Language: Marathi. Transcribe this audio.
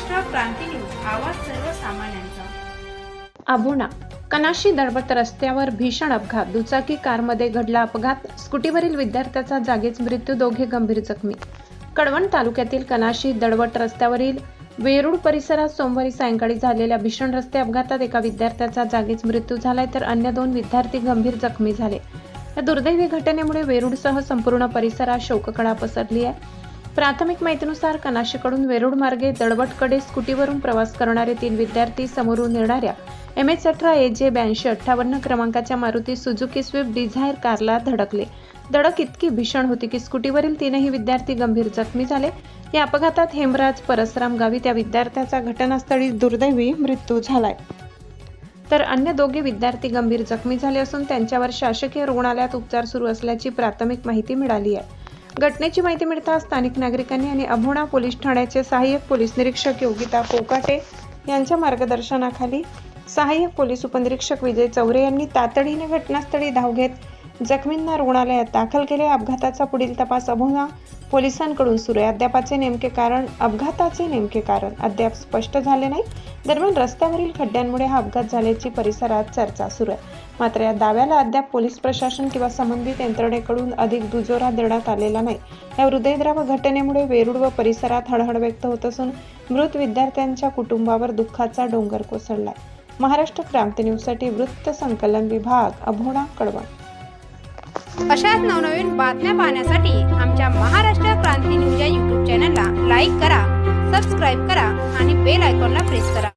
महाराष्ट्र क्रांती न्यूज, आवाज सर्वसामान्यांचा। अभोणा कनाशी दळवट रस्त्यावर भीषण अपघात। दुचाकी कारमध्ये घडला अपघात। स्कूटीवरील विद्यार्थ्याचा जागीच मृत्यू, दोघे गंभीर जखमी। कळवण तालुक्यातील कनाशी दळवट रस्त्यावरील वेरूळ परिसरात सोमवारी सायंकाळी झालेल्या भीषण रस्ते अपघातात एका विद्यार्थ्याचा जागीच मृत्यू झालाय, तर अन्य 2 विद्यार्थी गंभीर जखमी झाले। या दुर्दैवी घटनेमुळे वेरूळसह संपूर्ण परिसरात शोककळा पसरली आहे। प्राथमिक माहितीनुसार कनाशीकडून वेरूळ मार्गे दळवटकडे स्कूटीवरून प्रवास करणारे 3 विद्यार्थी समोरून येणाऱ्या MH18 AJ 8258 क्रमांकाच्या मारुती सुझुकी स्विफ्ट डिझायर कारला धडकले। धडक इतकी भीषण होती की स्कूटीवरील 3ही विद्यार्थी गंभीर जखमी झाले। या अपघातात हेमराज परसराम गावी त्या विद्यार्थ्याचा घटनास्थळी दुर्दैवी मृत्यू झालाय, तर अन्य 2 विद्यार्थी गंभीर जखमी झाले असून त्यांच्यावर शासकीय रुग्णालयात उपचार सुरू असल्याची प्राथमिक माहिती मिळाली आहे। घटनेची माहिती मिळताच स्थानिक नागरिकांनी आणि अभोणा पोलीस ठाण्याचे सहाय्यक पोलीस निरीक्षक योगिता कोकाटे यांच्या मार्गदर्शनाखाली सहाय्यक पोलीस उपनिरीक्षक विजय चौरे यांनी तातडीने घटनास्थळी धाव घेत जखमींना रुग्णालयात दाखल केले। अपघाताचा पुढील तपास अभोणा पोलिसांकडून सुरू आहे। अपघाताचे नेमके कारण अद्याप स्पष्ट झाले नाही। दरम्यान रस्त्यावरील खड्ड्यांमुळे हा अपघात झाल्याची परिसरात चर्चा सुरू आहे। मात्र या दाव्याला अद्याप पोलीस प्रशासन किंवा संबंधित यंत्रणेकडून अधिक दुजोरा देण्यात आलेला नाही। या हृदयद्रावक घटनेमुळे वेरूळ व परिसरात हळहळ व्यक्त होत असून मृत विद्यार्थ्यांच्या कुटुंबावर दुःखाचा डोंगर कोसळलाय। महाराष्ट्र क्रांती न्यूजसाठी वृत्त संकलन विभाग, अभोणा, कळवण। अशाच नवनवीन बातम्या पाहण्यासाठी आमच्या महाराष्ट्र क्रांती न्यूज या YouTube चॅनलला लाईक करा, सबस्क्राईब करा आणि बेल आयकॉनला प्रेस करा।